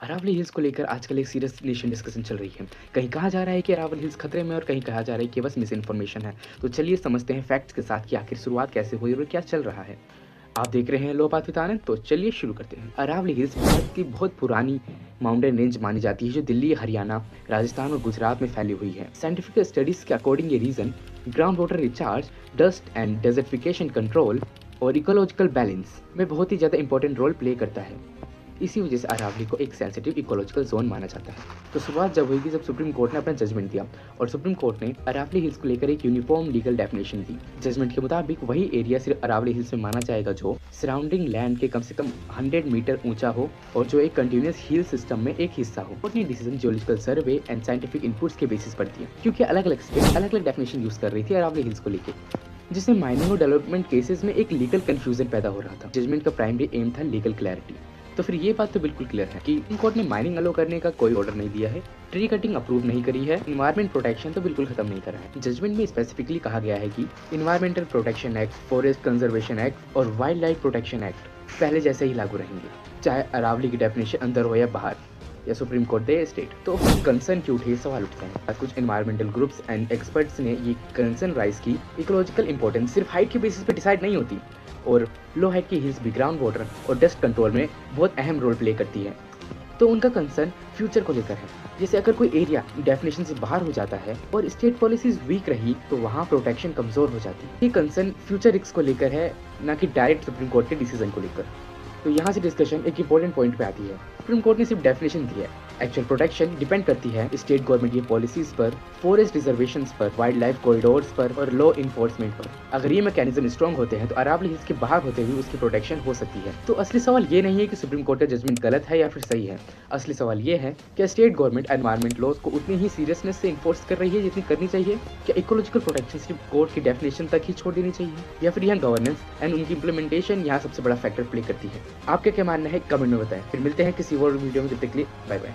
Aravalli hills को लेकर आजकल एक सीरियस नेशन डिस्कशन चल रही है। कहीं कहा जा रहा है कि अरावली हिल्स खतरे में और कहीं कहा जा रहा है कि बस मिस इन्फॉर्मेशन है। तो चलिए समझते हैं फैक्ट्स के साथ कि आखिर शुरुआत कैसे हुई और क्या चल रहा है। आप देख रहे हैं लो बात विद आनंद, तो चलिए शुरू करते हैं। अरावली हिल्स भारत की बहुत पुरानी माउंटेन रेंज मानी जाती है जो दिल्ली, हरियाणा, राजस्थान और गुजरात में फैली हुई है। साइंटिफिक स्टडीज के अकॉर्डिंग ये region ground water recharge, dust and desertification control और इकोलॉजिकल बैलेंस में बहुत ही ज़्यादा इंपॉर्टेंट रोल प्ले करता है। इसी वजह से अरावली को एक सेंसिटिव इकोलॉजिकल जोन माना जाता है। तो शुरुआत जब हुई थी जब सुप्रीम कोर्ट ने अपना जजमेंट दिया और सुप्रीम कोर्ट ने अरावली हिल्स को लेकर एक यूनिफॉर्म लीगल डेफिनेशन दी। जजमेंट के मुताबिक वही एरिया सिर्फ अरावली हिल्स में माना जाएगा जो सराउंडिंग लैंड के कम से कम 100 मीटर ऊंचा हो और जो एक कंटिन्यूस हिल सिस्टम में एक हिस्सा हो। कोर्ट ने decision geological survey and scientific inputs के बेसिस पर दिया, क्योंकि अलग अलग स्टेट अलग अलग डेफिनेशन यूज कर रही थी अरावली हिल्स को लेकर, जिसमें माइनिंग और डेवलपमेंट केसेस में एक लीगल कंफ्यूजन पैदा हो रहा था। जजमेंट का प्राइमरी एम था लीगल क्लैरिटी। तो फिर ये बात तो बिल्कुल क्लियर है कि सुप्रीम कोर्ट ने माइनिंग अलो करने का कोई ऑर्डर नहीं दिया है, ट्री कटिंग अप्रूव नहीं करी है, इन्वायरमेंट प्रोटेक्शन तो बिल्कुल खत्म नहीं करा है। जजमेंट में स्पेसिफिकली कहा गया है कि environmental protection act, forest conservation act और वाइल्ड लाइफ प्रोटेक्शन एक्ट पहले जैसे ही लागू रहेंगे, चाहे अरावली की डेफिनेशन अंदर हो या बाहर या सुप्रीम कोर्ट दे स्टेट। तो कंसर्न क्यों उठे, सवाल उठते हैं। आज कुछ एनवायरमेंटल ग्रुप्स एंड एक्सपर्ट्स ने ये कंसर्न राइज की इकोलॉजिकल इंपॉर्टेंस सिर्फ हाइट के बेसिस पे डिसाइड नहीं होती और लो हाइट की हिल्स भी ग्राउंड वाटर और डस्ट कंट्रोल में बहुत अहम रोल प्ले करती है। तो उनका कंसर्न फ्यूचर को लेकर है। जैसे अगर कोई एरिया डेफिनेशन से बाहर हो जाता है और स्टेट पॉलिसीज वीक रही तो वहाँ प्रोटेक्शन कमजोर हो जाती है। ये कंसर्न फ्यूचर रिस्क को लेकर है, ना कि डायरेक्ट सुप्रीम कोर्ट के डिसीजन को लेकर। तो यहाँ से डिस्कशन एक इंपॉर्टेंट पॉइंट पे आती है। सुप्रीम कोर्ट ने सिर्फ डेफिनेशन दी है, एक्चुअल प्रोटेक्शन डिपेंड करती है स्टेट गवर्नमेंट की पॉलिसीज पर, फॉरेस्ट रिजर्वेशंस पर, वाइल्ड लाइफ कॉरिडोर्स पर और लॉ इन्फोर्समेंट पर। अगर ये मैकेनिज्म स्ट्रॉन्ग होते हैं तो अरावली हिल्स के बाहर होते हुए उसकी प्रोटेक्शन हो सकती है। तो असली सवाल ये नहीं है कि सुप्रीम कोर्ट का जजमेंट गलत है या फिर सही है। असली सवाल ये है कि स्टेट गवर्नमेंट एनवायरमेंट लॉज को उतनी ही सीरियसनेस से इन्फोर्स कर रही है जितनी करनी चाहिए। क्या इकोलॉजिकल प्रोटेक्शन सिर्फ कोर्ट की डेफिनेशन तक ही छोड़ देनी चाहिए, या फिर यहाँ गवर्नेंस एंड उनकी इंप्लीमेंटेशन यहाँ सबसे बड़ा फैक्टर प्ले करती है। आपका क्या मानना है कमेंट में बताएं। फिर मिलते हैं किसी और वीडियो में, तब तक के लिए बाय बाय।